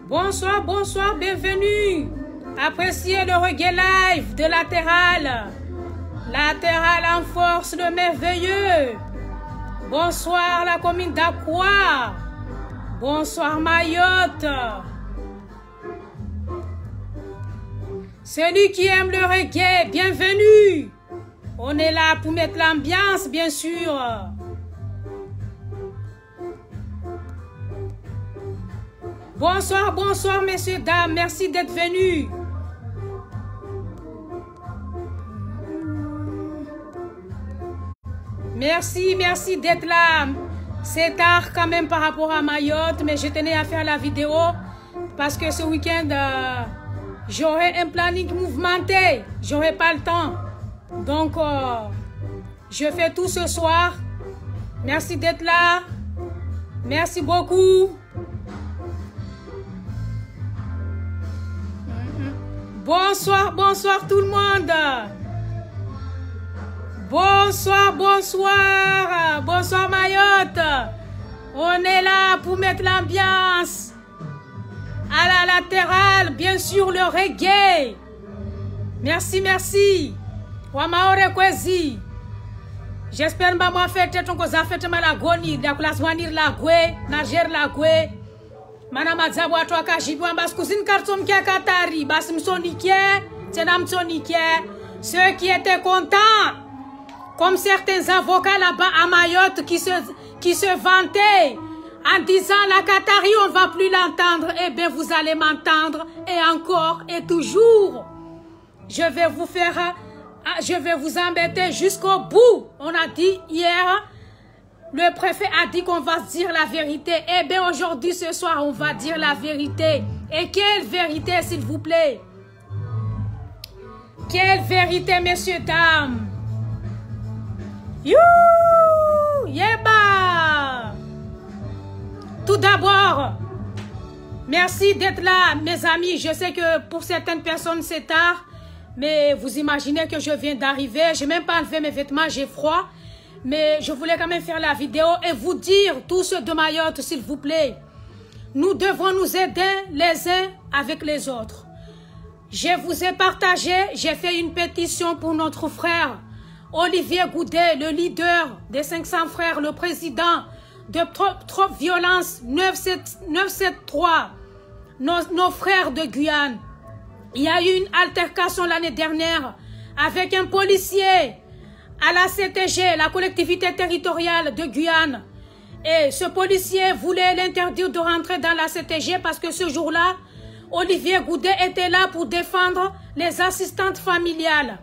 Bonsoir, bonsoir, bienvenue. Appréciez le reggae live de Latéral. Latéral en force, le merveilleux. Bonsoir la commune d'Aqua. Bonsoir Mayotte. Celui qui aime le reggae, bienvenue. On est là pour mettre l'ambiance, bien sûr. Bonsoir, bonsoir, messieurs, dames. Merci d'être venus. Merci, merci d'être là. C'est tard quand même par rapport à Mayotte, mais je tenais à faire la vidéo parce que ce week-end, j'aurai un planning mouvementé. J'aurai pas le temps. Donc, je fais tout ce soir. Merci d'être là. Merci beaucoup. Bonsoir, bonsoir tout le monde. Bonsoir, bonsoir. Bonsoir Mayotte. On est là pour mettre l'ambiance. À la Latérale, bien sûr, le reggae. Merci, merci. Wamaore kwezi. J'espère que moi faire ton cause fait mal à goni, la classe vanir la gwe, nager la gwe. Manama zabwa to akajibu ambas cousine kartom kia katari, bas msonike, tena msonike. Ceux qui étaient contents, comme certains avocats là-bas à Mayotte qui se vantaient en disant la Qatari, on va plus l'entendre. Eh bien, vous allez m'entendre et encore et toujours. Je vais vous embêter jusqu'au bout. On a dit hier, le préfet a dit qu'on va se dire la vérité. Eh bien, aujourd'hui, ce soir, on va dire la vérité. Et quelle vérité, s'il vous plaît? Quelle vérité, messieurs, dames? You! Yeba! Tout d'abord, merci d'être là, mes amis. Je sais que pour certaines personnes, c'est tard. Mais vous imaginez que je viens d'arriver. Je n'ai même pas enlevé mes vêtements, j'ai froid. Mais je voulais quand même faire la vidéo et vous dire, tous ceux de Mayotte, s'il vous plaît, nous devons nous aider les uns avec les autres. Je vous ai partagé, j'ai fait une pétition pour notre frère Olivier Goudet, le leader des 500 frères, le président de Trop Violence 973, nos frères de Guyane. Il y a eu une altercation l'année dernière avec un policier à la CTG, la collectivité territoriale de Guyane. Et ce policier voulait l'interdire de rentrer dans la CTG parce que ce jour-là, Olivier Goudet était là pour défendre les assistantes familiales.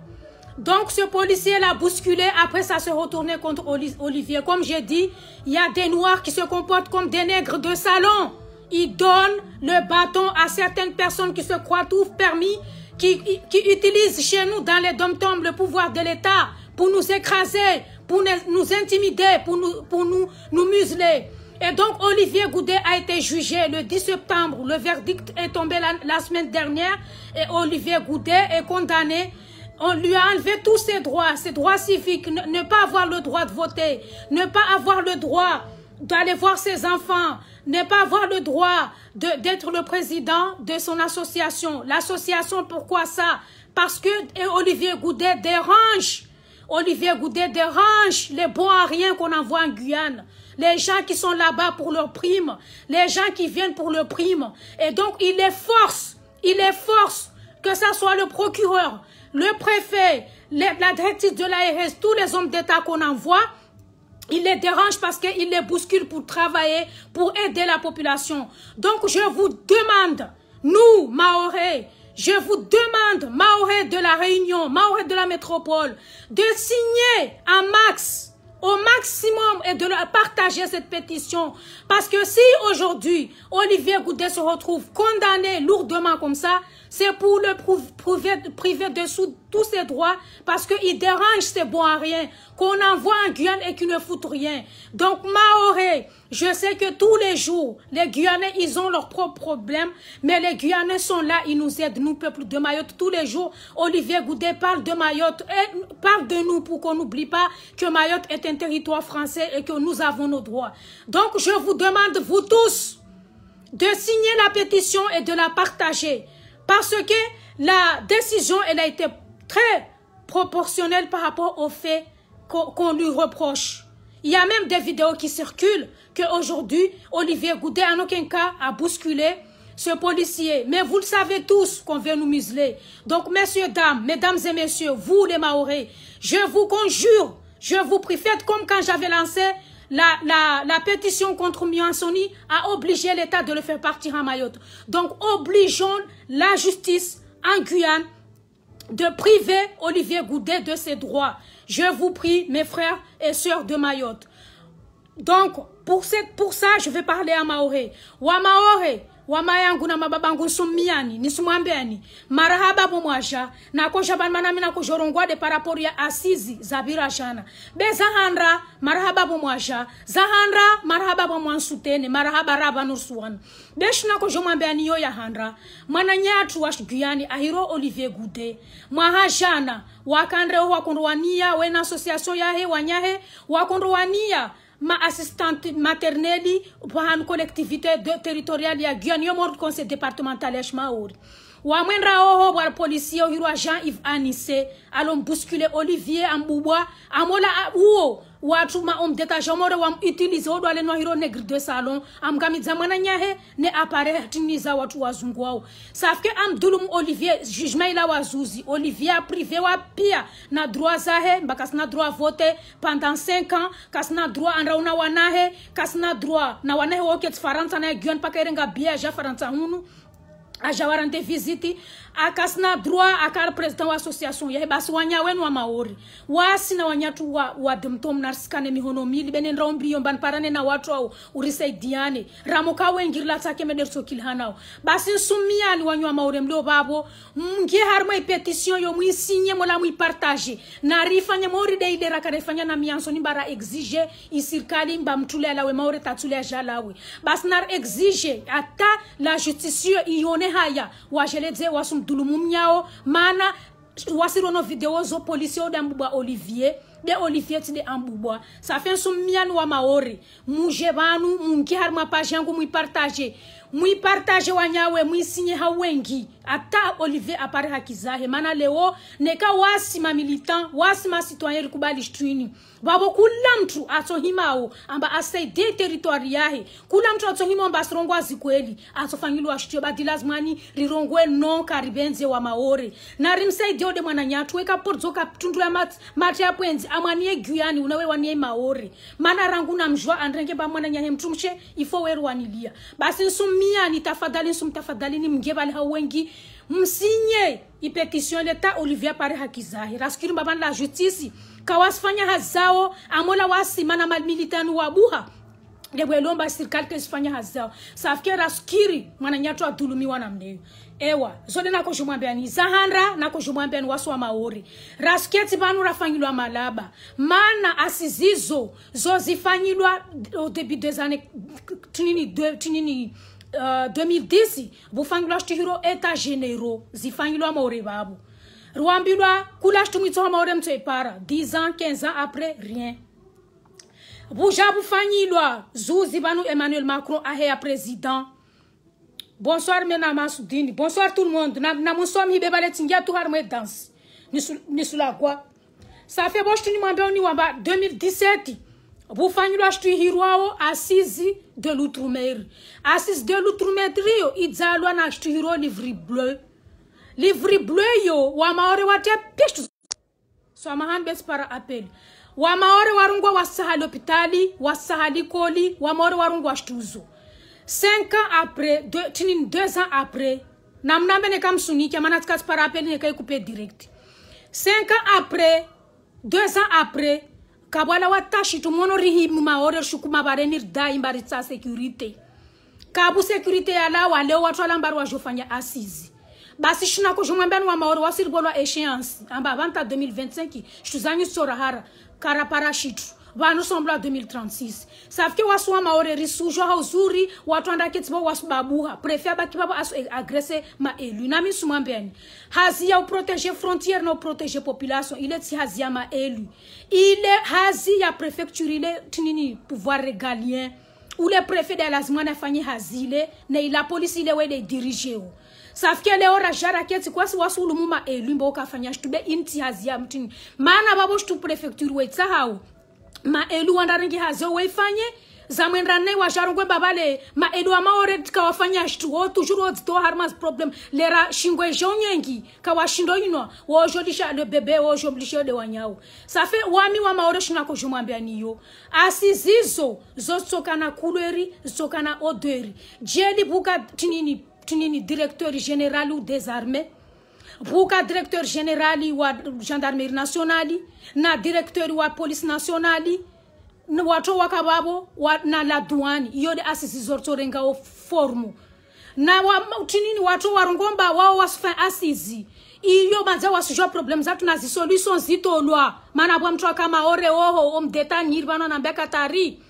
Donc ce policier l'a bousculé, après ça se retournait contre Olivier. Comme j'ai dit, il y a des noirs qui se comportent comme des nègres de salon. Ils donnent le bâton à certaines personnes qui se croient tout permis, qui utilisent chez nous dans les dom-toms le pouvoir de l'État pour nous écraser, pour nous intimider, pour nous museler. Et donc, Olivier Goudet a été jugé le 10 septembre. Le verdict est tombé la semaine dernière et Olivier Goudet est condamné. On lui a enlevé tous ses droits civiques, ne pas avoir le droit de voter, ne pas avoir le droit d'aller voir ses enfants, ne pas avoir le droit d'être le président de son association. L'association, pourquoi ça? Parce que Olivier Goudet dérange. Olivier Goudet dérange les bons à rien qu'on envoie en Guyane. Les gens qui sont là-bas pour leur prime. Les gens qui viennent pour leur prime. Et donc, il les force, que ça soit le procureur, le préfet, la directrice de l'ARS, tous les hommes d'État qu'on envoie, il les dérange parce qu'il les bouscule pour travailler, pour aider la population. Donc, je vous demande, nous, Mahorais, je vous demande, Mahorais de la Réunion, Mahorais de la métropole, de signer un max, au maximum, et de partager cette pétition. Parce que si aujourd'hui, Olivier Goudet se retrouve condamné lourdement comme ça, c'est pour le priver de tous ses droits, parce qu'il dérange ses bons à rien, qu'on envoie en Guyane et qui ne foutent rien. Donc, Mahorais, je sais que tous les jours, les Guyanais, ils ont leurs propres problèmes, mais les Guyanais sont là, ils nous aident, nous, peuple de Mayotte. Tous les jours, Olivier Goudet parle de Mayotte, et parle de nous pour qu'on n'oublie pas que Mayotte est un territoire français et que nous avons nos droits. Donc, je vous demande, vous tous, de signer la pétition et de la partager. Parce que la décision, elle a été très proportionnelle par rapport au fait qu'on lui reproche. Il y a même des vidéos qui circulent qu'aujourd'hui, Olivier Goudet, en aucun cas, a bousculé ce policier. Mais vous le savez tous qu'on veut nous museler. Donc, messieurs, dames, mesdames et messieurs, vous les Mahorais, je vous conjure, je vous prie, faites comme quand j'avais lancé la pétition contre Miansoni a obligé l'État de le faire partir à Mayotte. Donc, obligeons la justice en Guyane de priver Olivier Goudet de ses droits. Je vous prie, mes frères et sœurs de Mayotte. Donc, pour ça, je vais parler à Maoré. Wa Maoré, wa mayangu na mababangu sumiani, ni sumwambiani. Marahaba bomwaja, na ko jaban manami na ko jorongwa de parapor ya asizi zabira jana. Be zahandra, marahaba bomwaja, zahandra, marahaba bomwansutene, marahaba raba nursuan. Beshna ko jomwambiani yo ya handra. Mana nyatu wash Guyani ahiro Olivier Goudet. Mwahajana, wakandre wakondwania, wena association yahe, wanyahe, wakondwania. Ma assistante maternelle pour une collectivité territoriale ya Guyane yo mort conseil départemental Maori. Wa mwenra oho war policier hiro Jean-Yves Anissé alom bousculer Olivier Amboubois amola uo watu ma homme d'état jamore wa utiliser odo ale no hiro nègre de salon am gamidza mwana nyahe ne apparaît tiniza watu wazungu wao safke am dulum Olivier jugement ila wazuzi Olivier privé wa pia na droit zahe mbakasna droit voter pendant 5 ans kasna droit anrauna wanahe kasna droit na wanahe woket Faransa na Guyane pakarenga bia ja Faransa hunu a jawarante visite a kasna droit a kar président wa association ya basi wanya wenu wa Maori wasi na wanyatu wa demtom narskane mihono mili benen rombrio ban parane na watu au urisaidiane ramoka wengirla take mederso kilhanao basi sumiani wanyu Maori mdo babo mngi harma petition yo mu signer mo la mu partager na rifanya Maori de idera karefanya na Miansoni bara exige isirkali mba mtule la we Maori tatule jalawe basi nar exige ata la justice ione haya wajeleze wasum dulumum nyao mana wasirono video zo policier d'Amboubois Olivier de Olivier ti de Amboubois ça fait summian wa Maori mujebanu munki harma page yangu mu partager wanyawe mu signer hawengi ata Olivier apare hakizahe mana leo neka wasima militant wasima citoyen kubali streaming babo kula mtu atohimao amba asaide territoire yahe kula mtu atohimao amba asirongwa zikweli atofanyilwa shityo badilazmani rirongwe non karibenze wa Maori na rimsaide ode mwana nyatu weka porzoka tundula mati ya pwenzi amwanie Guyane unawe wanie Maori mana rangu na mjwa andrenge ba mwana nyahe mtumshe ifo weru wanilia basi nsumia ni tafadhali ni mgebali hawengi msinye ipetition l'État Olivier pare hakizahi raskiri mbaba la justice kawasfanya hazao amola wasimana mal militanu wabuha Debwe lomba sirikali kesifanya hazao safike raskiri mwana nyatu adulumiwa na mneyo ewa zode nako jumwambiani zahandra nako jumwambiani wasu wa Maori rasketi banu rafanyilwa malaba mana asizizo zo zifanyilwa au début des années 2010 bufangilwa shtuhiro eta généraux zifanyilwa Maori babu ruambilwa kula shtumito Maori mtepara 10 ans 15 ans après rien Bouja bufanyilwa zuzi banu Emmanuel Macron ahe président. Bonsoir mena Masoudini. Bonsoir tout le monde. Na monsom hibe bale tingia tout harme danse. Ni sula quoi. Ça fait bon ch'tuni mwambe oni wamba 2017. Bufanyilwa shtu hirwao assise de l'outre-mer. Assise de l'outre-mer yo idzalwa na shtu hiro livre bleu. Livre bleu yo wa Maori wate pishtu. So mahan bes para appel. Wa Maori warungwa wasahali hopitali, wasahali koli, wa Maori warungwa shtuzo. 5 ans après, 2 ans après, namnambe ne kam suniki, amanatka para appel ne kai couper direct. 5 ans après, 2 ans après, kabwala watashi tumono rihi Maori shukuma barenir da imbaritsa sécurité. Kabu sécurité ala wale watu alambaru wajofanya assise. Basi shina ko jumambani wa Maori wasirbolwa échéance amba avanta 2025 shuzanyu sorahara kara parashitu vanu sombla 2036 safike wasu wa Maori risujo hauzuri watu andaketibo wasbabuha prefia bakibabo aso agresser ma élu nami sumambeni hazia ou protéger frontière no protéger population il est hazia ma élu il est hazia préfecture il est tinini pouvoir régalien ou les préfets de la zimana fanyi hazile ne la police ile we de diriger ou safike leo rajara keti kwa si wasu lumuma elumba ukafanya shtube inti hazia mtini maana babo shtu prefecture we tsahau ma elu wandaringi hazo we fanye zamwendra ne wa jarongwe babale ma elu amaore tika wafanya shtu o toujours to harmas problem lera shingwe jonyengi ka washindo yino wo jodisha le bebe wo joblisho de wanyao safe wami wa maore shina ko jomwambia niyo asizizo zosokana couleur zosokana odeur jeli buka tinini directeur général ou des armées buka directeur général wa gendarmerie nationale na directeur wa police nationale na watu wakababo na la douane yode asisi zortorenga o formu na tinini watu warongomba wao wasfa asisi iyo banza wasujo problem zatu na solution zitolwa mana bwa mtu kama ore oho omdeta nyiribana na mbeka tari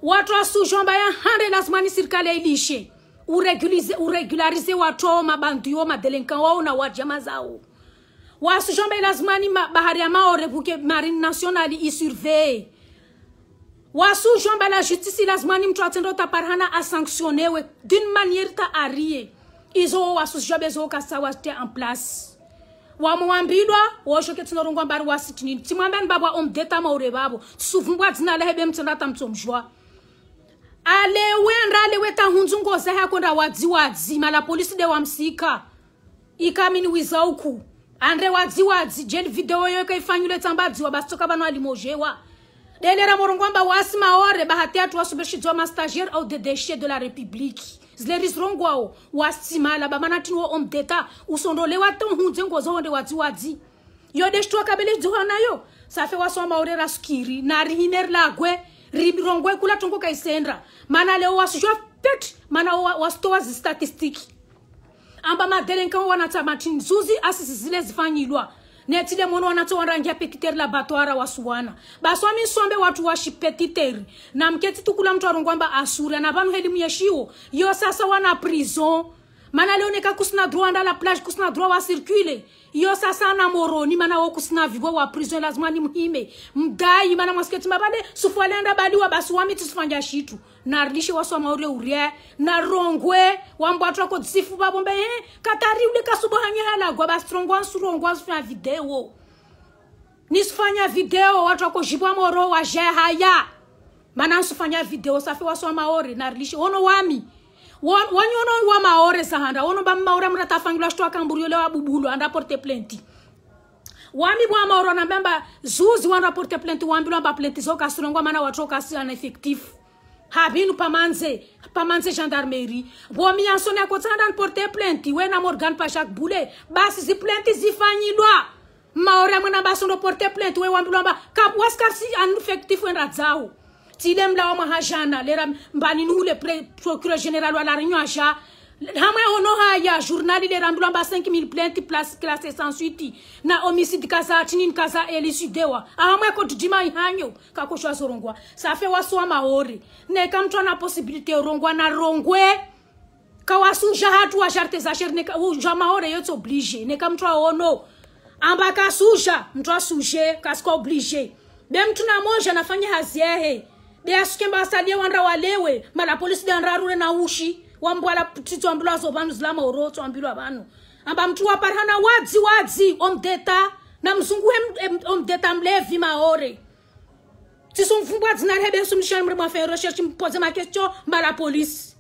watu asujomba ya hande lazima serikali ilishe uregularize watu mabandu ma delinquent wao na wajama zao wasujomba lazima ni bahari ya maore buke marine nationale isurveille wasujomba la justice lazima ni mtu atendo taparhana a sanctionner d'une manière ta arie izo wasujomba zo kasawa en place wamwambidwa woshoke tinorongo mbari wasitini timwambani babwa omdeta maure babo suvumbwa dzina lehebe mtsendata mtsomjwa ale weta hunzungo za hakonda wadziwadzi mala police de wamsika ikamini wizauku andre wadziwadzi jeli video yo kaifanyule tambadzi wabastoka bano alimojewa delera morongomba wasima ore bahati atu wasubeshizwa ma stagiaire au de déchets de la république zleris rongwao wasimala bamana tinwo omdeta usondolewa tonhunze ngozo onde wadziwadzi yo deshtwa kabele dzona yo safe wasoma ore raskiri nari hiner lagwe ribirongwe kula tongo kaisendra mana leo wasujwa pet mana wastoa statistiki amba madelinka wana tamatin zuzi asisi zile zifanyilwa netile mono wana to rangia petiter laboratoire wasuwana baswami sombe watu washi petiter na mketi tukula mtu arongwamba asura na banu helimu yeshiwo yo sasa wana prison mana leo neka kusina droit dans la plage kusina droit wa circuler yo sasa na moroni mana wo kusina vivo wa prison lazima ni muhime mdai mana masketi mabade sufalenda baliwa baswami tisifanya shitu na rilishe waswa maure uria na rongwe wambwatwa ko tsifu babombe katari ule kasubohanya hala gwa bastrongwa surongwa sufanya video nisifanya video watu wako jibwa moro wa haya mana sufanya video safi waswa maore na rilishe ono wami wanyono wa maore sahanda ono ba maore mratafangula shto akamburiole wa bubulu anda porte plainte wami bwa maore na mbamba zuzi wana porte plainte wambilo ba plainte zo kasurongwa mana watu kasi ana effectif habinu pamanze gendarmerie bomi ansone akotanda porte plainte wena Morgan Pachak boule basi zi plainte zifanyilwa maore mwana basondo porte plainte we wambilo ba kap waskarsi an effectif wena zao tilem la mahajana lera mbani nule procureur général wa la réunion acha hamwe ono haya journal le rambulwa ba 5000 plaintes place classée sans suite na homicide kaza tinin kaza elucidewa hamwe ko dima ihanyo kakoshwa sorongwa ça fait waswa maore ne kamtwa na possibilité rongwa na rongwe kawasu jahatu wa jarte za cher ne ka maore yote obligé ne kamtwa ono ambaka suja mtwa suje kasko obligé dem tuna moja nafanya haziehe bia skemba salia wanda walewe mala police de ndarure na ushi wambwala tito ambula zo banu zlama oroto ambilo abanu amba mtu wa parhana wadzi omdeta na mzungu omdeta mlevi maore tiso mfumbwa dzina hebe sumshan mrema fa recherche poser ma question mala police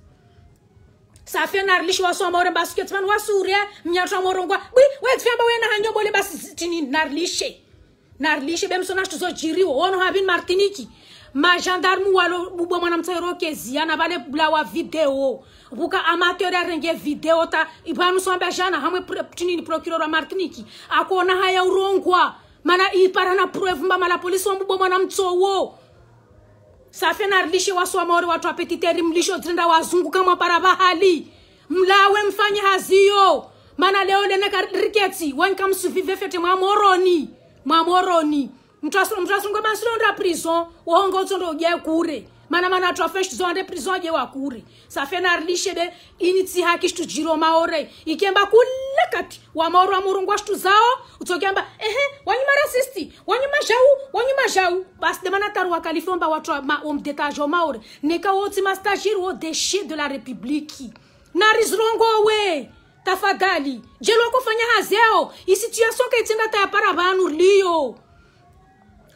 ça fait na rilisho waso maore basket man wasuria mnyatwa morongwa oui we tfamba wena hanyo bole basi tini narlishe bemsona shtuzo jiriwo ono habin Martinique ma gendarme walo bubo mwana mtsero kezi ana bale blawa video buka amateur arenge video ta ibanu sombe jana hamwe tinini procureur wa Martinique akona haya urongwa mana iparana preuve mba la police ombubo mwana mtsowo safe narlishe waswa maore watu apetiteri mlisho trenda wazungu kama para bahali mlawe mfanye hazio mana leo leneka riketi wanka msuvive fete mamoroni mtrasungo basilonda prison wongo tsondo je kure mana trafesh zonde prison je wa kure ça fait narlishe de initi haki stu jiro maore ikemba kule kati wa maoro wa murungwa shtu zao utokiamba wanyuma rasisti wanyuma jau bas de manataru wa kalifomba watu wa mdetajo maore neka woti mastajiri wo déchet de la république na rizrongo we tafadhali jelo kufanya hazeo i situation ka itinda ta para banu liyo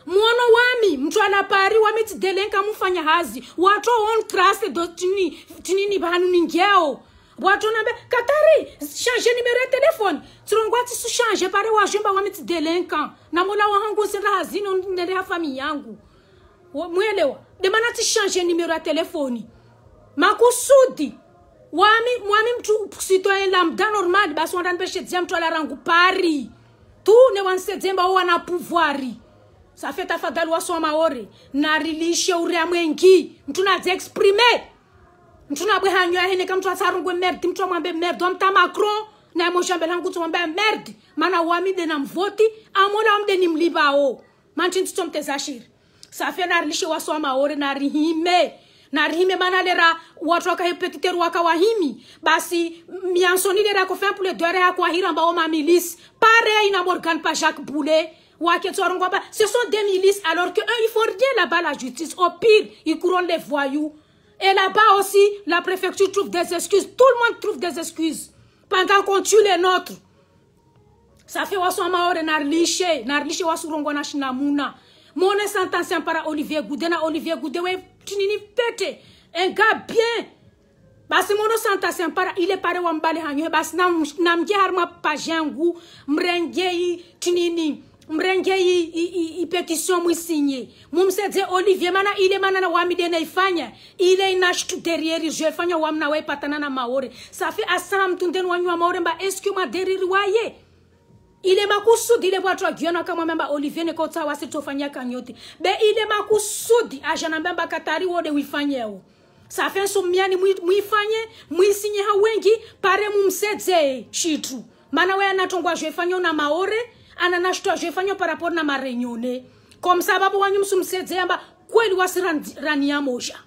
mwono wami mtu anapari wami tidelenka mufanya hazi watu on trust do tinini banu ningeo watu nambe Katari changer numéro de téléphone turongwa tisu changer pare wa jumba wami tidelenka na mola wa hangu senda hazi no ndele ya famille yangu mwelewa de manati changer numéro de téléphone makusudi wami mtu citoyen lambda normal basi wanda mpeshe dzia mtu ala rangu pari tu ne wanse dzemba wana pouvoiri ça fait tafadhali waso maore na rilishe ure mwengi mtu na exprimer mtu na bwe hanywa hene kama mtu asarungwe merde mtu amwambe merde mta Macron na moshambe langu tu mwambe merde mana wami de na mvoti amona amde ni mlibao manchi mtu mtezashiri ça fait na rilishe waso maore na rihime manalera watu wakahepetiteru wakawahimi basi miansoni lera ko fait pour le dore ya kwa hiramba o milice pareil na Morgan pa Jacques Boulet ce sont des milices alors que eux ils font rien là-bas la justice au pire ils couronnent les voyous et là-bas aussi la préfecture trouve des excuses tout le monde trouve des excuses pendant qu'on tue les nôtres ça fait waso maore narlishe waso rongo na shinamuna mon sentence para Olivier Goudé we tinini pete un gars bien basi mon sentence para il est paré wambale hanyo basi namje harma pajangu mrenge tinini mrenge i pétition mu signé mumseze Olivier mana ile mana na wamide na ifanya ile inashtu derrière je fanya wamna we patana na maore ça fait asam tunden wanywa maore mba est-ce que ma derrière waye ile makusudi ile watu wagiona kama memba Olivier ne kota wasitofanya kanyote be ile makusudi ajana mbamba Katari wode wifanyeo ça fait somiani muifanye muisinye hawengi pare mumseze chitu mana we anatongwa je fanya na maore ananashto je fanya par rapport na marenyone comme ça babu wanyu msumseze amba kweli wasirani ya moja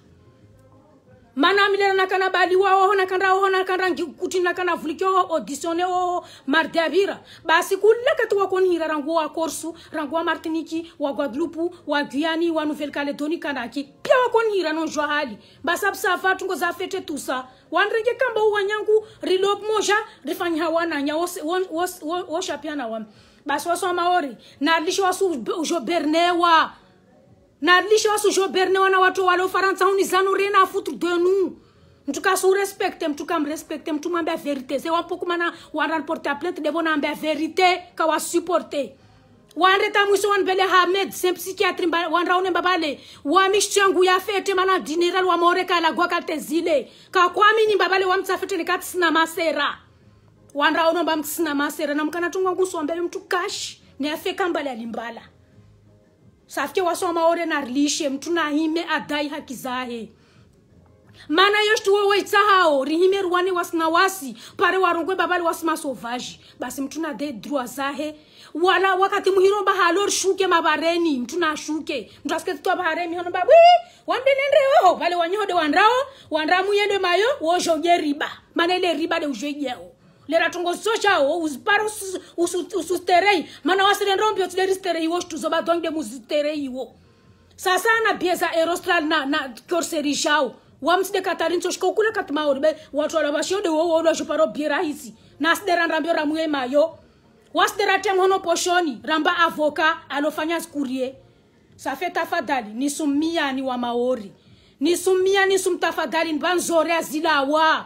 mana milera nakana bali wao nakana kutina kana vulikyo auditionné o mardavira basi kulaka tu wakonhira rangu wa Corsu rangu wa Martinique wa Guadeloupe wa Guyane wa Nouvelle-Calédonie kanaki pia wakonhira no johali basa safa tungo za fete tout ça wandrege kamba wanyangu rilop moja rifanya hawana nya wo shapiana wa basi waso maori na lisho wasu jo bernewa na lisho wasu jo bernewa na watu wale Faransa unizano rena foutre de nous mtuka su respecte mtuka mrespecte mtumambe vérité c'est wapo mana wanda porter plainte de bona ambe vérité ka wa supporter wandeta mwiso wanbele Hamed c'est psychiatre wanda one babale wa mishchangu ya fete mana general wa moreka la gwa kaltezile ka kwami ni babale wa mtsafete ni katsina masera wanda ono ba mtsina masera na mkana tungwa ngusombe mtu cash ni afeka mbale alimbala safike wasoma ore na rilishe mtu na hime adai haki zahe mana yoshtu wewe tsahao rihime ruwane wasna wasi pare warongwe babali wasma sauvage basi mtu na de droit zahe wala wakati muhiromba halor shuke mabareni mtu na shuke mtu aske to baremi hono babu wambe nendreho vale wanyode wandramu yende mayo wojoge riba mana ile riba de ujegeo lera tongo sochao uzparo ususterei mana wasire ndombio tleriterei woshtu zoba donge muziterei wo sasa na bieza aerostral na corserie chao wamside Katarin choshko kula katmaori be watu wala bashode wo joparo biera hizi nasdera ndambio ramuye mayo wasdera temhono poshoni ramba avoka alofanya skurie ça fait tafadhali nisumiani wa maori nisumiani sumtafadhali banzore azilawa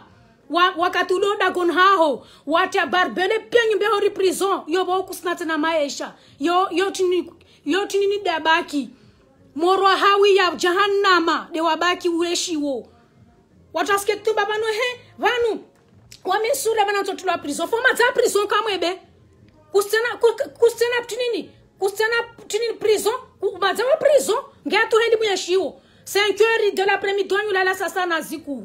wakati uloda gonhaho wacha barbele penyu be hori prison yobo kusnata na maisha yo tini dabaki moro hawi ya jahannama de wabaki ureshiwo wataske tu babano vanu wamesura bana totula prison foma za prison kamwebe kustena tinini prison baza wa prison ngatu heli muyashiwo 5h de l'après-midi la sasa na ziku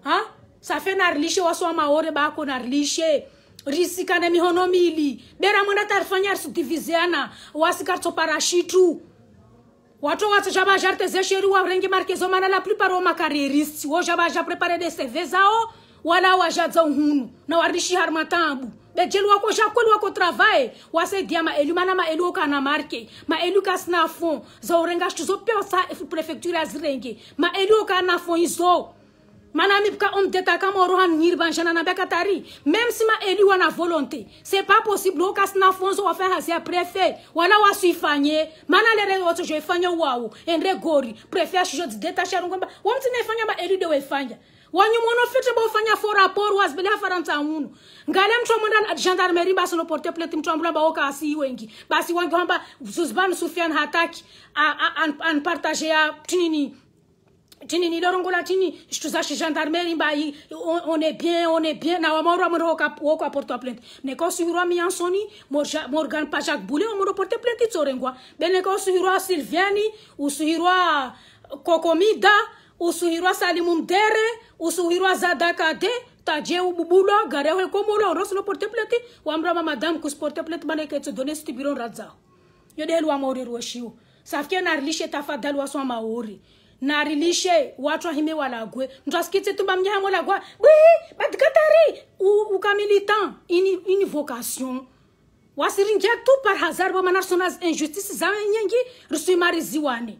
ha ça fait narlishe waso maore bako narlishe risika na mihono mili bera mwana tarfanya subdiviziana wasikarto parashitu watu jaba jarte zesheri wa rengi markezo mana la plupart au macarriériste wo jaba ja préparer des CV zao wala wajaza uhunu na warishi harmatambu be jelo ko jako lo ko travail wa se dia ma elu mana ma elu kana marke ma elu kasna fond za orenga shtuzo pe sa prefecture azirenge ma elu kana fond izo manami ka homme d'état kama rohan nirban jana na bekatari même si ma elu wana volonté c'est pas possible o kasna fond zo faire hasia préfet wala wa suifanye mana le rezo je fanya wawo endre gori préfet je détacher ngomba wamti ne fanya ma elu de we fanya wanyu mono fitre bo fanya fo rapport was bele faranta unu ngale mtu mondan gendarmerie ba sono porter plainte mtu ambula ba okasi wengi basi wangi hamba Zuzban Soufiane hataki an partager ya tinini lorongola tini tuza chez gendarmerie ba on est bien na wamoro mo ko porter plainte ne ko suro mi ansoni Morgan Pajak Boulé on mo porter plainte tsorengwa bene ko suro Sylviani ou suro Kokomida ou suhirwa Salimum Dere ou suhirwa Zadakade tadje ou bubulo garewe komolo roslo porte plate wamra madame kus porte plate baneke te donner stibiron radza yo de lwa mori roshiu safike na rilishe tafadhali waswa maori na rilishe watu hime wala gwe ntaskite tumba mnyamo la gwa oui batkatari ou ka militant une vocation wasiringia tout par hasard bo manarsonas injustice za nyengi rusumari ziwane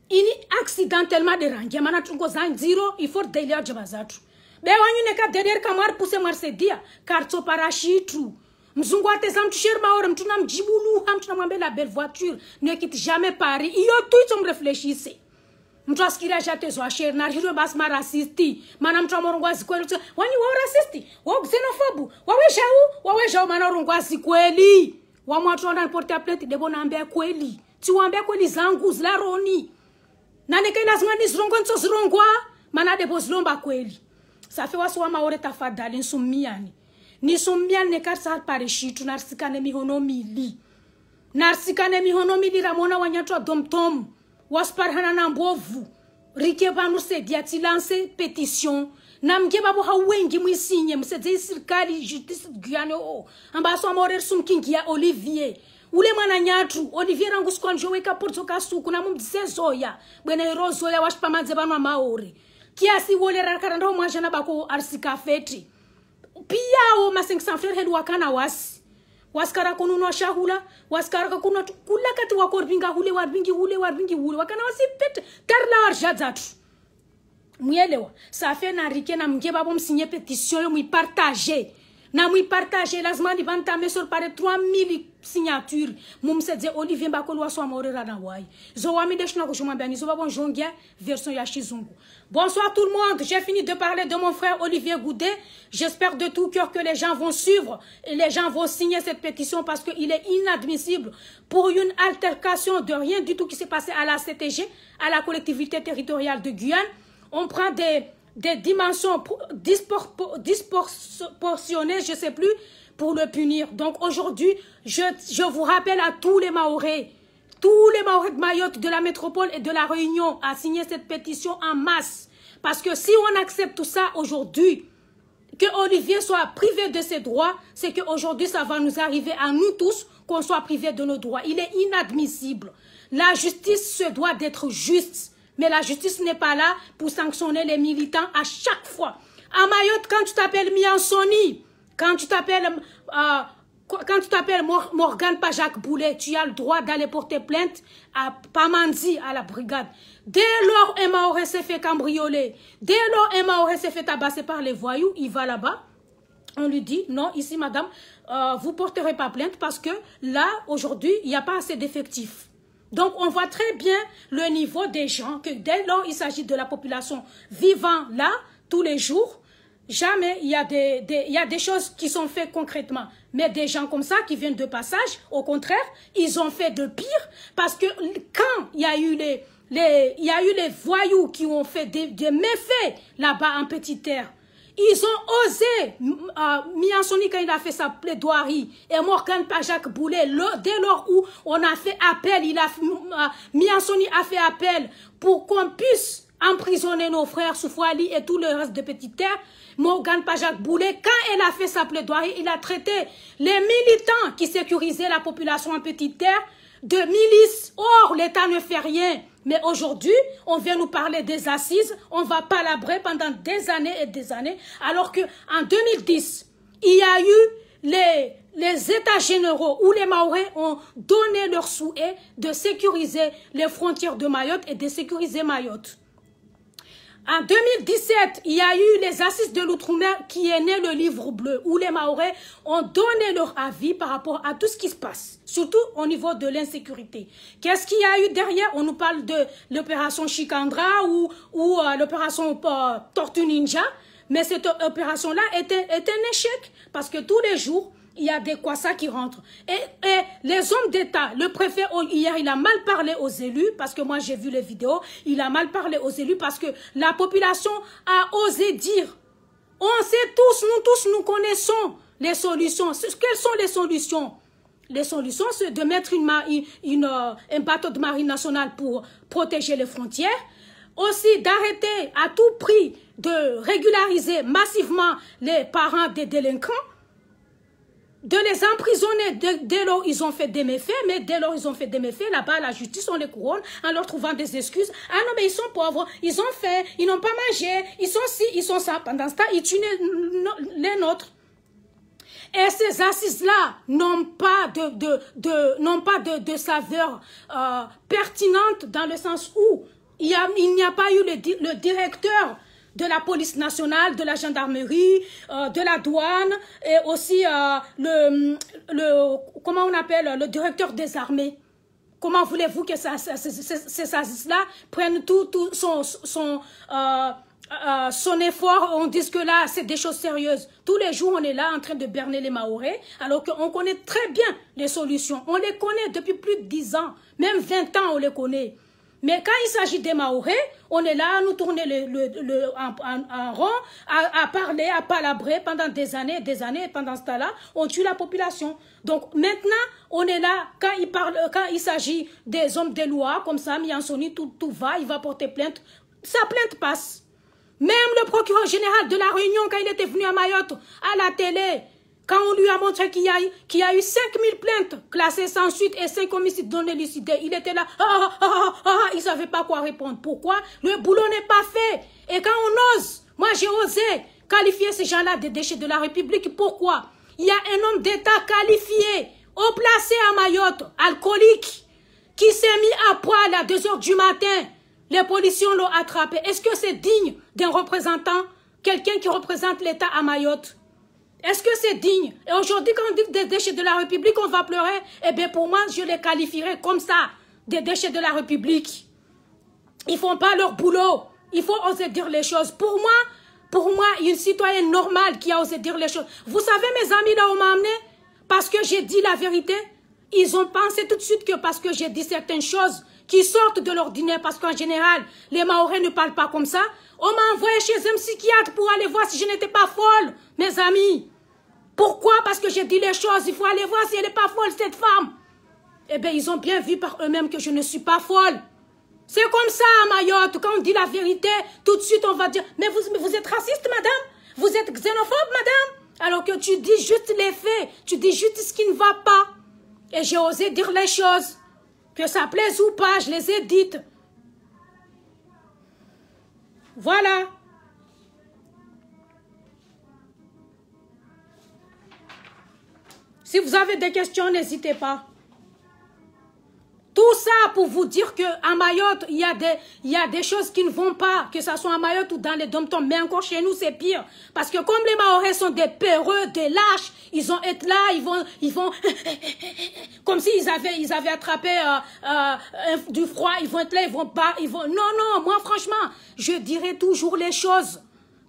ini accidentellement dérangé mana tungo zan zero il faut délire jabazatu be wanyu ne ka derrière kamar pousser marsedia karto parachitu mzungu ateza mtu sherma ora mtu na mjibulu mtu na mwambie la belle voiture ne quitte jamais Paris iyo tout on réfléchissez mtu askira jate zo sher na hiro bas ma racisti mana mtu amorongwazi kweli wanyu wa racisti wa xenophobe wawe jao mana orongwazi kweli wa mwatu onda porter plainte de bonambe kweli tiwambe kweli zangu zla roni nane kai lazima ni zrongo nso zrongwa mana de bozlomba kweli safi waswa maore tafadhali nsumiani ni sumiani ne karsa pareshitu narsikane mihono mili ramona wanyatwa domtom wasparhana na mbovu rike banu se diati lance pétition namge babo hawengi mwisinye mseze serikali justice Guyane o ambaso amore sumkingia Olivier ule mwana nyatu Olivier rangu skonjo weka porto kasuku na mumdise zoya bwene rozoya washpamanze banwa maori kiasi wole rakarando mwajana bako arsika feti pia o ma 500 frères hedu wakana waskara kununwa shahula waskara kununwa kula kati wakorbinga hule warbingi hule wakana wasipete karla warjadzatu muelewa safi na rike na mge babo msinye pétition yo muipartager lazima ni bantame sur pare 3000 signatures mumseze Olivier Mbakolo waswa morera na wai zo wami deshna ko juma bani zo babon jongia version ya Chizungu. Bonsoir tout le monde, j'ai fini de parler de mon frère Olivier Goudet. J'espère de tout cœur que les gens vont suivre et les gens vont signer cette pétition parce qu'il est inadmissible pour une altercation de rien du tout qui s'est passé à la CTG, à la collectivité territoriale de Guyane. On prend des dimensions disproportionnées, je ne sais plus, pour le punir. Donc aujourd'hui, je vous rappelle à tous les Mahorais de Mayotte, de la métropole et de la Réunion à signer cette pétition en masse. Parce que si on accepte tout ça aujourd'hui, que Olivier soit privé de ses droits, c'est qu'aujourd'hui ça va nous arriver à nous tous qu'on soit privé de nos droits. Il est inadmissible. La justice se doit d'être juste. Mais la justice n'est pas là pour sanctionner les militants à chaque fois. À Mayotte, quand tu t'appelles Miansoni, quand tu t'appelles Morgan Pajak Boulé, tu as le droit d'aller porter plainte à Pamandzi, à la brigade. Dès lors, un Mahorais s'est fait cambrioler. Dès lors, un Mahorais s'est fait tabasser par les voyous. Il va là-bas. On lui dit, non, ici, madame, vous ne porterez pas plainte parce que là, aujourd'hui, il n'y a pas assez d'effectifs. Donc, on voit très bien le niveau des gens, que dès lors, il s'agit de la population vivant là, tous les jours, jamais il y a des choses qui sont faites concrètement. Mais des gens comme ça, qui viennent de passage, au contraire, ils ont fait de pire, parce que quand il y a eu les voyous qui ont fait des méfaits là-bas en Petite Terre, ils ont osé, Miansoni quand il a fait sa plaidoirie, et Morgan Pajak Boulé, dès lors où on a fait appel, Miansoni a fait appel pour qu'on puisse emprisonner nos frères Soufouali et tout le reste de Petite Terre. Morgan Pajak Boulé, quand elle a fait sa plaidoirie, il a traité les militants qui sécurisaient la population en Petite Terre de milices. Or, l'État ne fait rien. Mais aujourd'hui, on vient nous parler des assises, on va palabrer pendant des années et des années, alors qu'en 2010, il y a eu les États généraux où les Mahorais ont donné leur souhait de sécuriser les frontières de Mayotte et de sécuriser Mayotte. En 2017, il y a eu les assises de l'outre-mer qui est né le livre bleu, où les Mahorais ont donné leur avis par rapport à tout ce qui se passe, surtout au niveau de l'insécurité. Qu'est-ce qu'il y a eu derrière? On nous parle de l'opération Chikandra ou l'opération Tortue Ninja, mais cette opération-là est un échec, parce que tous les jours, il y a des Kwassa qui rentrent. Et les hommes d'État, le préfet hier, il a mal parlé aux élus, parce que moi j'ai vu les vidéos, il a mal parlé aux élus parce que la population a osé dire. On sait tous, nous connaissons les solutions. Quelles sont les solutions? Les solutions, c'est de mettre un bateau de marine nationale pour protéger les frontières. Aussi d'arrêter à tout prix de régulariser massivement les parents des délinquants. De les emprisonner dès lors ils ont fait des méfaits, mais dès lors ils ont fait des méfaits, là-bas la justice on les couronne en leur trouvant des excuses. Ah non mais ils sont pauvres, ils ont faim, ils n'ont pas mangé, ils sont ci, ils sont ça. Pendant ce temps, ils tuent les nôtres. Et ces assises-là n'ont pas de saveur pertinente dans le sens où il n'y a pas eu le directeur de la police nationale, de la gendarmerie, de la douane, et aussi comment on appelle, le directeur des armées. Comment voulez-vous que ces assises-là prennent tout son effort, on dit que là, c'est des choses sérieuses. Tous les jours, on est là en train de berner les Mahorais, alors qu'on connaît très bien les solutions. On les connaît depuis plus de 10 ans, même 20 ans, on les connaît. Mais quand il s'agit des Mahorais, on est là à nous tourner en rond, à parler, à palabrer pendant des années, et pendant ce temps-là, on tue la population. Donc maintenant, on est là, quand il s'agit des hommes de loi, comme ça, Miansoni, tout va, il va porter plainte. Sa plainte passe. Même le procureur général de la Réunion, quand il était venu à Mayotte, à la télé, quand on lui a montré qu'il y a eu 5000 plaintes classées sans suite et 5 homicides non élucidés, il était là, il ne savait pas quoi répondre. Pourquoi? Le boulot n'est pas fait. Et quand on ose, moi j'ai osé qualifier ces gens-là de déchets de la République. Pourquoi? Il y a un homme d'État qualifié, haut placé à Mayotte, alcoolique, qui s'est mis à poil à 2 h du matin. Les policiers l'ont attrapé. Est-ce que c'est digne d'un représentant, quelqu'un qui représente l'État à Mayotte? Est-ce que c'est digne? Et aujourd'hui, quand on dit des déchets de la République, on va pleurer. Eh bien, pour moi, je les qualifierais comme ça, des déchets de la République. Ils ne font pas leur boulot. Il faut oser dire les choses. Pour moi, une citoyenne normale qui a osé dire les choses. Vous savez, mes amis, là où on m'a amené, parce que j'ai dit la vérité, ils ont pensé tout de suite que parce que j'ai dit certaines choses qui sortent de l'ordinaire, parce qu'en général, les Mahorais ne parlent pas comme ça, on m'a envoyé chez un psychiatre pour aller voir si je n'étais pas folle, mes amis. Pourquoi? Parce que j'ai dit les choses. Il faut aller voir si elle n'est pas folle, cette femme. Eh bien, ils ont bien vu par eux-mêmes que je ne suis pas folle. C'est comme ça à Mayotte. Quand on dit la vérité, tout de suite, on va dire, mais vous êtes raciste, madame? Vous êtes xénophobe, madame? Alors que tu dis juste les faits. Tu dis juste ce qui ne va pas. Et j'ai osé dire les choses. Que ça plaise ou pas, je les ai dites. Voilà. Si vous avez des questions, n'hésitez pas. Tout ça pour vous dire qu'à Mayotte, il y a des choses qui ne vont pas, que ce soit à Mayotte ou dans les dom-toms. Mais encore chez nous, c'est pire. Parce que comme les Mahorais sont des peureux, des lâches, ils vont être là, ils vont comme s'ils avaient attrapé du froid, ils vont être là, non, moi franchement, je dirais toujours les choses.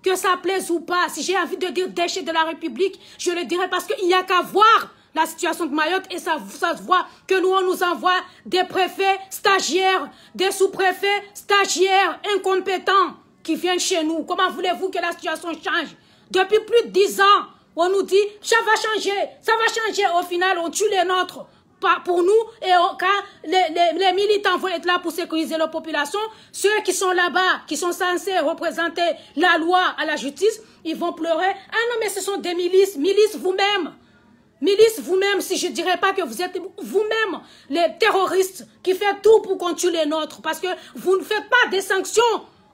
Que ça plaise ou pas, si j'ai envie de dire déchets de la République, je le dirai parce qu'il n'y a qu'à voir la situation de Mayotte et ça se voit que nous, on nous envoie des préfets stagiaires, des sous-préfets stagiaires incompétents qui viennent chez nous. Comment voulez-vous que la situation change? Depuis plus de 10 ans, on nous dit ça va changer. Au final, on tue les nôtres. Pour nous, et quand les militants vont être là pour sécuriser la population, ceux qui sont là-bas, qui sont censés représenter la loi à la justice, ils vont pleurer. Ah non, mais ce sont des milices. Milices vous-même, si je ne dirais pas que vous êtes vous-même les terroristes qui font tout pour qu'on tue les nôtres, parce que vous ne faites pas des sanctions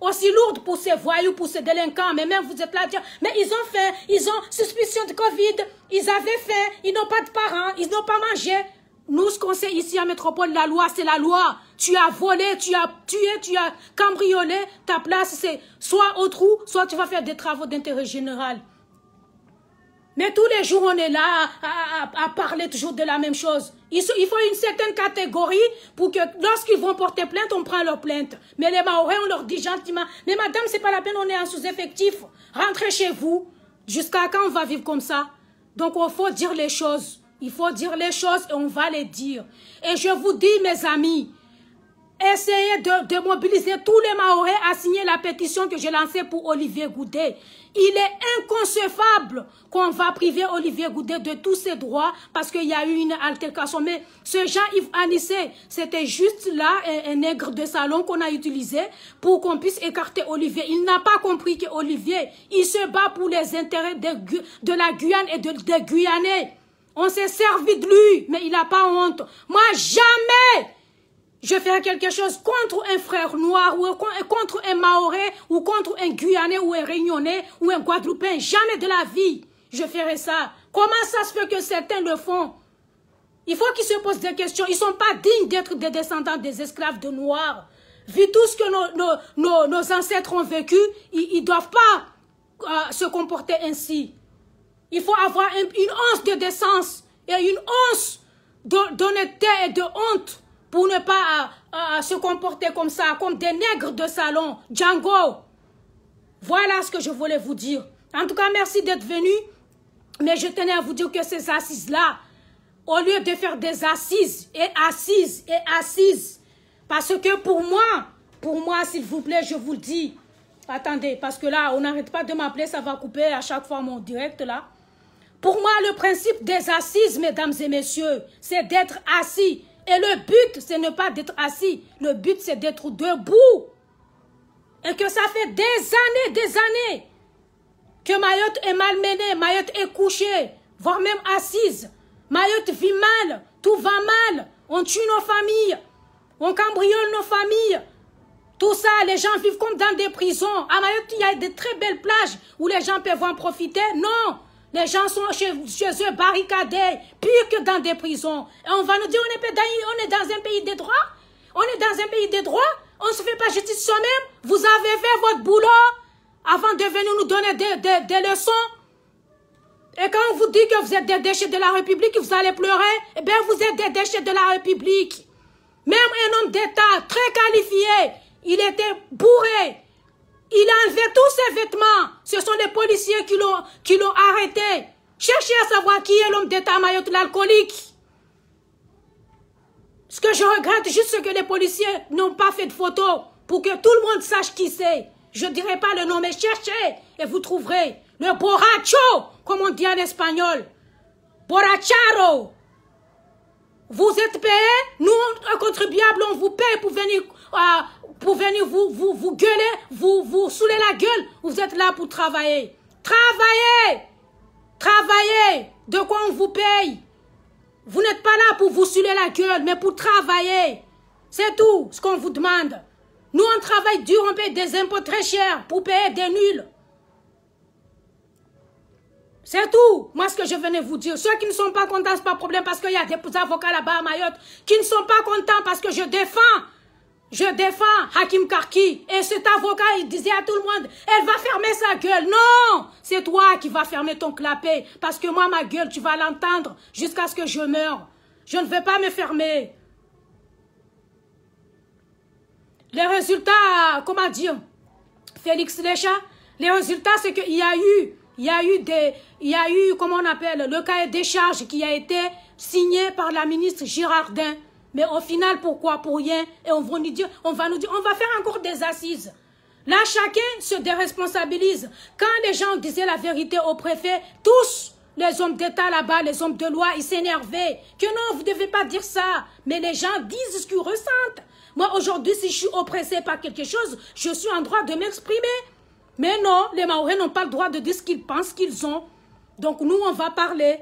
aussi lourde pour ces voyous, pour ces délinquants. Mais même vous êtes là à dire, mais ils ont faim, ils ont suspicion de Covid, ils avaient faim, ils n'ont pas de parents, ils n'ont pas mangé. Nous, ce qu'on sait ici à Métropole, la loi, c'est la loi. Tu as volé, tu as tué, tu as cambriolé. Ta place, c'est soit au trou, soit tu vas faire des travaux d'intérêt général. Mais tous les jours, on est là à parler toujours de la même chose. Il faut une certaine catégorie pour que lorsqu'ils vont porter plainte, on prend leur plainte. Mais les Mahorais, on leur dit gentiment, mais madame, c'est pas la peine, on est en sous-effectif. Rentrez chez vous. Jusqu'à quand on va vivre comme ça? Donc, il faut dire les choses. Il faut dire les choses et on va les dire. Et je vous dis, mes amis, essayez de mobiliser tous les Mahorais à signer la pétition que j'ai lancée pour Olivier Goudet. Il est inconcevable qu'on va priver Olivier Goudet de tous ses droits parce qu'il y a eu une altercation. Mais ce Jean-Yves Anissé, c'était juste là un nègre de salon qu'on a utilisé pour qu'on puisse écarter Olivier. Il n'a pas compris qu'Olivier, il se bat pour les intérêts de la Guyane et des Guyanais. On s'est servi de lui, mais il n'a pas honte. Moi, jamais je ferai quelque chose contre un frère noir ou contre un Mahorais ou contre un Guyanais ou un Réunionnais ou un Guadeloupéen. Jamais de la vie je ferai ça. Comment ça se fait que certains le font? Il faut qu'ils se posent des questions. Ils ne sont pas dignes d'être des descendants des esclaves de Noirs. Vu tout ce que nos ancêtres ont vécu, ils ne doivent pas se comporter ainsi. Il faut avoir une once de décence et une once d'honnêteté et de honte pour ne pas se comporter comme ça, comme des nègres de salon. Django. Voilà ce que je voulais vous dire. En tout cas, merci d'être venu. Mais je tenais à vous dire que ces assises-là, au lieu de faire des assises et assises et assises, parce que pour moi, s'il vous plaît, je vous le dis, attendez, parce que là, on n'arrête pas de m'appeler, ça va couper à chaque fois mon direct là. Pour moi, le principe des assises, mesdames et messieurs, c'est d'être assis. Et le but, c'est ne pas d'être assis. Le but, c'est d'être debout. Et que ça fait des années que Mayotte est malmenée, Mayotte est couchée, voire même assise. Mayotte vit mal, tout va mal. On tue nos familles, on cambriole nos familles. Tout ça, les gens vivent comme dans des prisons. À Mayotte, il y a de très belles plages où les gens peuvent en profiter. Non, les gens sont chez eux barricadés, pire que dans des prisons. Et on va nous dire, on est dans un pays des droits. On est dans un pays des droits. On ne se fait pas justice soi-même. Vous avez fait votre boulot avant de venir nous donner des leçons. Et quand on vous dit que vous êtes des déchets de la République, vous allez pleurer, eh bien vous êtes des déchets de la République. Même un homme d'État très qualifié, il était bourré. Il a enlevé tous ses vêtements. Ce sont les policiers qui l'ont arrêté. Cherchez à savoir qui est l'homme d'État à Mayotte, l'alcoolique. Ce que je regrette, juste ce que les policiers n'ont pas fait de photo pour que tout le monde sache qui c'est. Je ne dirai pas le nom, mais cherchez et vous trouverez. Le borracho, comme on dit en espagnol. Borracharo. Vous êtes payé, nous, contribuables, on vous paye pour venir vous gueuler, vous saouler la gueule. Vous êtes là pour travailler. Travaillez. Travaillez. De quoi on vous paye? Vous n'êtes pas là pour vous saouler la gueule, mais pour travailler. C'est tout ce qu'on vous demande. Nous, on travaille dur, on paye des impôts très chers pour payer des nuls. C'est tout. Moi, ce que je venais vous dire. Ceux qui ne sont pas contents, ce n'est pas problème parce qu'il y a des avocats là-bas à Mayotte qui ne sont pas contents parce que je défends Hakim Karki. Et cet avocat, il disait à tout le monde, elle va fermer sa gueule. Non, c'est toi qui vas fermer ton clapet. Parce que moi, ma gueule, tu vas l'entendre jusqu'à ce que je meure. Je ne vais pas me fermer. Les résultats, comment dire, Félix Lécha, les résultats, c'est qu'il y a eu, comment on appelle, le cahier des charges qui a été signé par la ministre Girardin. Mais au final, pourquoi? Pour rien. Et on va nous dire, on va faire encore des assises. Là, chacun se déresponsabilise. Quand les gens disaient la vérité au préfet, tous les hommes d'État là-bas, les hommes de loi, ils s'énervaient. Que non, vous ne devez pas dire ça. Mais les gens disent ce qu'ils ressentent. Moi, aujourd'hui, si je suis oppressée par quelque chose, je suis en droit de m'exprimer. Mais non, les Mahorais n'ont pas le droit de dire ce qu'ils pensent qu'ils ont. Donc, nous, on va parler.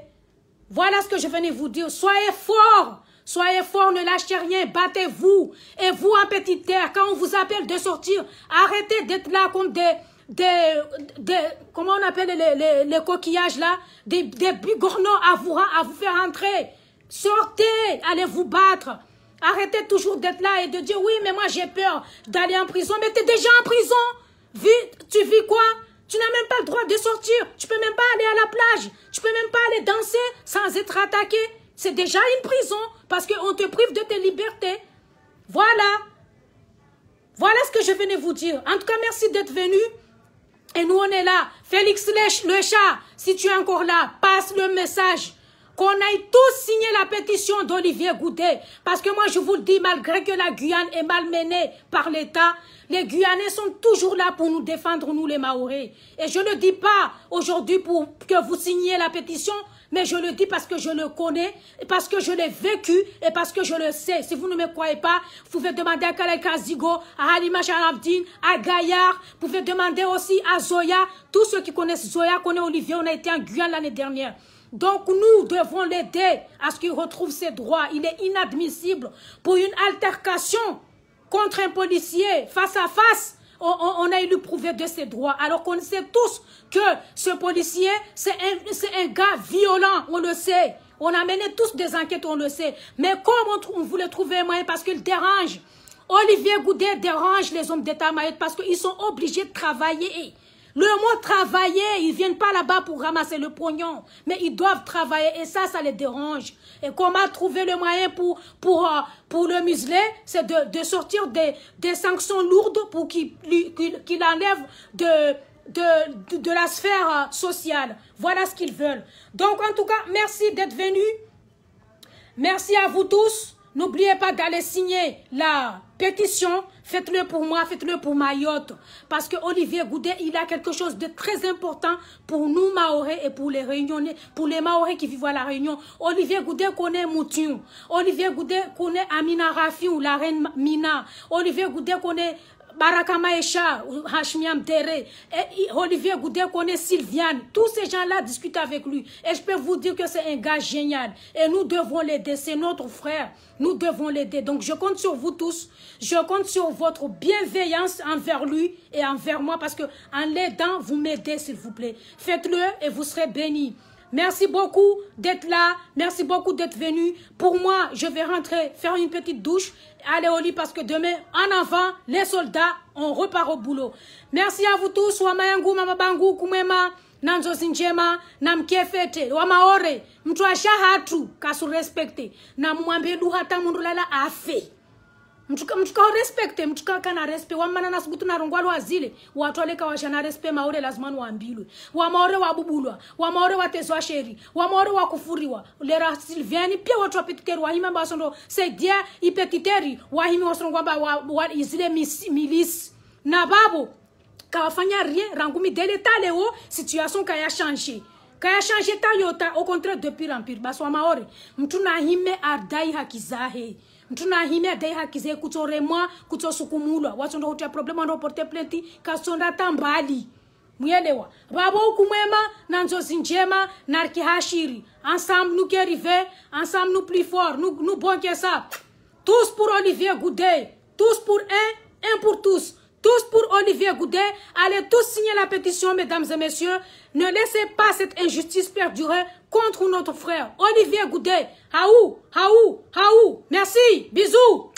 Voilà ce que je venais vous dire. Soyez forts. Soyez forts, ne lâchez rien, battez-vous. Et vous, en petite terre, quand on vous appelle de sortir, arrêtez d'être là comme comment on appelle les coquillages là, des bigorneaux à vous faire entrer. Sortez, allez vous battre. Arrêtez toujours d'être là et de dire oui, mais moi j'ai peur d'aller en prison. Mais tu es déjà en prison. Tu vis quoi? Tu n'as même pas le droit de sortir. Tu peux même pas aller à la plage. Tu peux même pas aller danser sans être attaqué. C'est déjà une prison parce qu'on te prive de tes libertés. Voilà. Voilà ce que je venais vous dire. En tout cas, merci d'être venu. Et nous, on est là. Félix le chat, si tu es encore là, passe le message. Qu'on aille tous signer la pétition d'Olivier Goudet. Parce que moi, je vous le dis, malgré que la Guyane est malmenée par l'État, les Guyanais sont toujours là pour nous défendre, nous les Mahorais. Et je ne le dis pas aujourd'hui pour que vous signiez la pétition, mais je le dis parce que je le connais, et parce que je l'ai vécu, et parce que je le sais. Si vous ne me croyez pas, vous pouvez demander à Kalaï Kazigo, à Halima Charabdine, à Gaillard, vous pouvez demander aussi à Zoya. Tous ceux qui connaissent Zoya, connaissent Olivier, on a été en Guyane l'année dernière. Donc nous devons l'aider à ce qu'il retrouve ses droits. Il est inadmissible pour une altercation contre un policier face à face. On a lui prouver de ses droits. Alors qu'on sait tous que ce policier, c'est un gars violent, on le sait. On a mené tous des enquêtes, on le sait. Mais comme on voulait trouver un moyen parce qu'il dérange, Olivier Goudet dérange les hommes d'État Mayotte parce qu'ils sont obligés de travailler. Le mot travailler, ils ne viennent pas là-bas pour ramasser le pognon, mais ils doivent travailler et ça les dérange. Et comment trouver le moyen pour le museler, c'est de sortir des sanctions lourdes pour qu'il enlève de la sphère sociale. Voilà ce qu'ils veulent. Donc en tout cas, merci d'être venus. Merci à vous tous. N'oubliez pas d'aller signer la pétition. Faites-le pour moi, faites-le pour Mayotte. Parce que Olivier Goudet, il a quelque chose de très important pour nous Mahorais et pour les Réunionnais, pour les Mahorais qui vivent à la Réunion. Olivier Goudet connaît Moutiou. Olivier Goudet connaît Amina Rafi ou la reine Mina. Olivier Goudet connaît Barakama Echa, Hashmiam Tere, et Olivier Goudet connaît Sylviane. Tous ces gens-là discutent avec lui. Et je peux vous dire que c'est un gars génial. Et nous devons l'aider. C'est notre frère. Nous devons l'aider. Donc je compte sur vous tous. Je compte sur votre bienveillance envers lui et envers moi. Parce que en l'aidant, vous m'aidez s'il vous plaît. Faites-le et vous serez bénis. Merci beaucoup d'être là. Merci beaucoup d'être venu. Pour moi, je vais rentrer, faire une petite douche, aller au lit parce que demain, en avant, les soldats, on repart au boulot. Merci à vous tous. Wamayangu, mamabangu, kumema, nanzo sinjema, namkefete, wamaore, mtu ashahatu, kasu respecte. Na mwambie duhata mundulala afe. Mtuka respecte, mtuka kana respect. Wamana nasubutu na rongwalo azile. Watoleka washana respect maore lazima waambilwe. Wamaore wabubulwa, wamaore watezwa sheri, wamaore wakufuriwa. Lera Sylviani pia watu wapitikeri wahima basondo sedia ipetiteri wahimi wasongo wa izile milis. Na babu kawafanya rien rangumi deleta leo situation kaya changer. Kaya changer ta yota au contraire de pire en pire. Baswa maore mtuna hime ardai hakizahe. Mtuna hime dai hakize kutoremwa kutosukumulwa watu ndo utia problema ndo porte plainte kasonda tambali muelewa babo kumwema na nzozi njema na kihashiri ensemble nous qui arriver ensemble nous plus fort nous bon que ça tous pour Olivier Goudet tous pour un pour tous pour Olivier Goudet. Allez tous signer la pétition, mesdames et messieurs. Ne laissez pas cette injustice perdurer contre notre frère Olivier Goudet. Haou, haou, haou. Merci, bisous.